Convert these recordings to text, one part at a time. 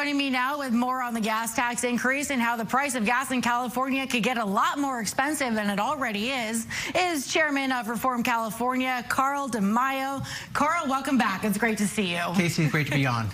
joining me now with more on the gas tax increase and how the price of gas in California could get a lot more expensive than it already is Chairman of Reform California, Carl DeMaio. Carl, welcome back. It's great to see you. Casey, great to be on.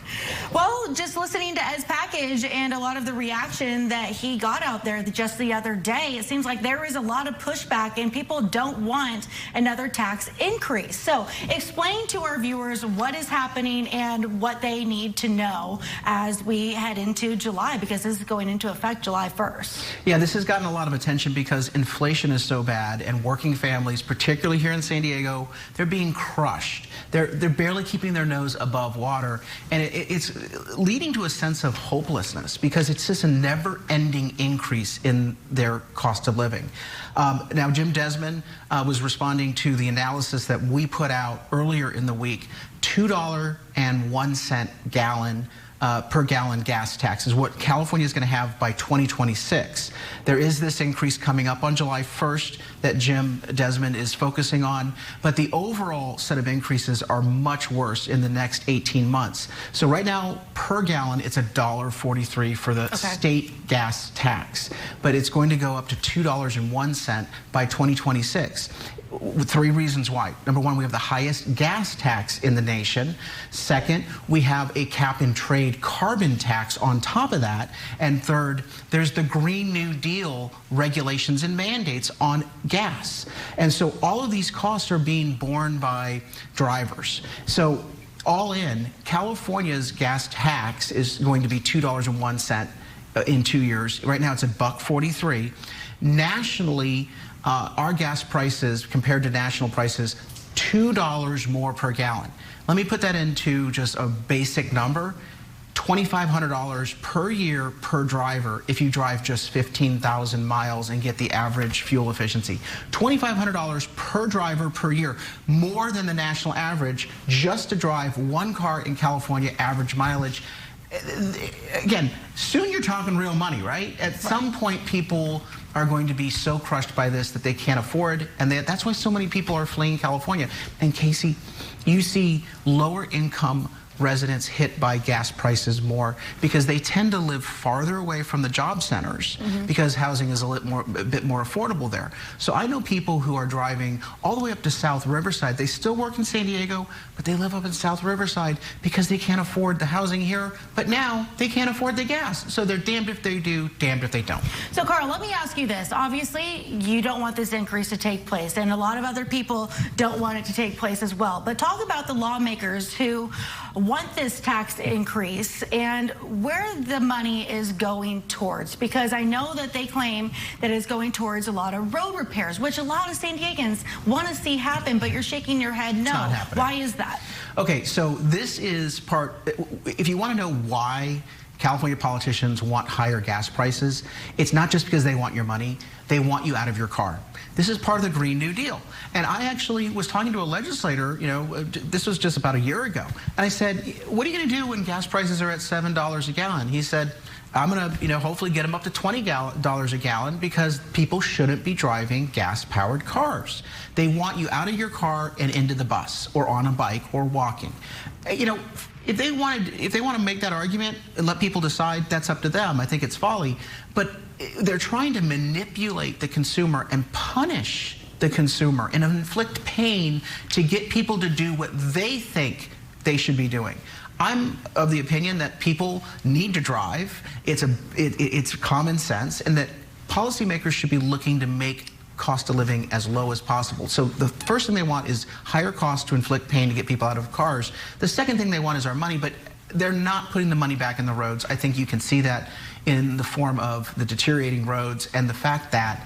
Well, just listening to Ed's package and a lot of the reaction that he got out there just the other day, it seems like there is a lot of pushback and people don't want another tax increase. So explain to our viewers what is happening and what they need to know as we head into July, because this is going into effect July 1st. Yeah, this has gotten a lot of attention because inflation is so bad and working families, particularly here in San Diego, they're being crushed. They're barely keeping their nose above water, and it's leading to a sense of hopelessness because it's just a never-ending increase in their cost of living. Now, Jim Desmond was responding to the analysis that we put out earlier in the week. $2.01 per gallon gas tax is what California is going to have by 2026. There is this increase coming up on July 1st that Jim Desmond is focusing on, but the overall set of increases are much worse in the next 18 months. So right now, per gallon, it's $1.43 for the state gas tax, but it's going to go up to $2.01 by 2026. Three reasons why. Number one, we have the highest gas tax in the nation. Second, we have a cap and trade carbon tax on top of that. And third, there's the Green New Deal regulations and mandates on gas. And so all of these costs are being borne by drivers. So all in, California's gas tax is going to be $2.01 in 2 years. Right now it's $1.43. Nationally, our gas prices compared to national prices, $2 more per gallon. Let me put that into just a basic number. $2,500 per year per driver if you drive just 15,000 miles and get the average fuel efficiency. $2,500 per driver per year, more than the national average just to drive one car in California, average mileage. Again, soon you're talking real money, right? At some point, people are going to be so crushed by this that they can't afford, and that's why so many people are fleeing California. And Casey, you see lower income residents hit by gas prices more because they tend to live farther away from the job centers because housing is a bit more affordable there. So I know people who are driving all the way up to South Riverside. They still work in San Diego, but they live up in South Riverside because they can't afford the housing here, but now they can't afford the gas. So they're damned if they do, damned if they don't. So Carl, let me ask you this. Obviously, you don't want this increase to take place, and a lot of other people don't want it to take place as well. But talk about the lawmakers who want this tax increase and where the money is going towards, because I know that they claim that it's going towards a lot of road repairs, which a lot of San Diegans want to see happen, but you're shaking your head no. It's not happening. Why is that? Okay, so this is part, if you want to know why California politicians want higher gas prices, it's not just because they want your money, they want you out of your car. This is part of the Green New Deal. And I actually was talking to a legislator, this was just about a year ago, and I said, what are you going to do when gas prices are at $7 a gallon? He said, I'm going to, hopefully get them up to $20 a gallon because people shouldn't be driving gas-powered cars. They want you out of your car and into the bus or on a bike or walking. If they want to make that argument and let people decide, that's up to them. I think it's folly. But they're trying to manipulate the consumer and punish the consumer and inflict pain to get people to do what they think they should be doing. I'm of the opinion that people need to drive. It's common sense, and that policymakers should be looking to make cost of living as low as possible. So the first thing they want is higher costs to inflict pain to get people out of cars. The second thing they want is our money, but they're not putting the money back in the roads. I think you can see that in the form of the deteriorating roads and the fact that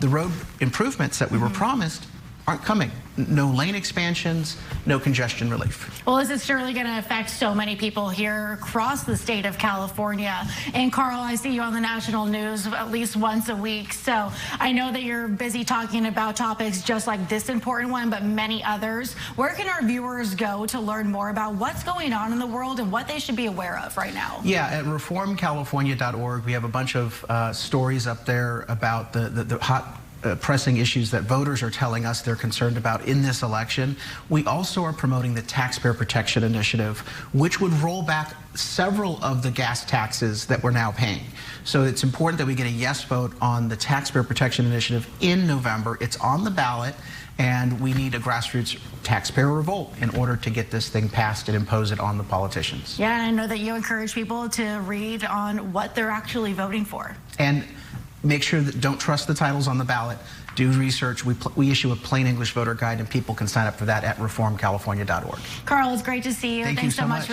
the road improvements that we were promised aren't coming. No lane expansions, no congestion relief. Well, this is surely going to affect so many people here across the state of California. And Carl, I see you on the national news at least once a week. So I know that you're busy talking about topics just like this important one, but many others. Where can our viewers go to learn more about what's going on in the world and what they should be aware of right now? Yeah, at reformcalifornia.org, we have a bunch of stories up there about the hot pressing issues that voters are telling us they're concerned about in this election. We also are promoting the Taxpayer Protection Initiative, which would roll back several of the gas taxes that we're now paying. So it's important that we get a yes vote on the Taxpayer Protection Initiative in November. It's on the ballot, and we need a grassroots taxpayer revolt in order to get this thing passed and impose it on the politicians. Yeah, and I know that you encourage people to read on what they're actually voting for. And make sure that don't trust the titles on the ballot. Do research. We issue a plain English voter guide, and people can sign up for that at reformcalifornia.org. Carl, it's great to see you. Thanks so much.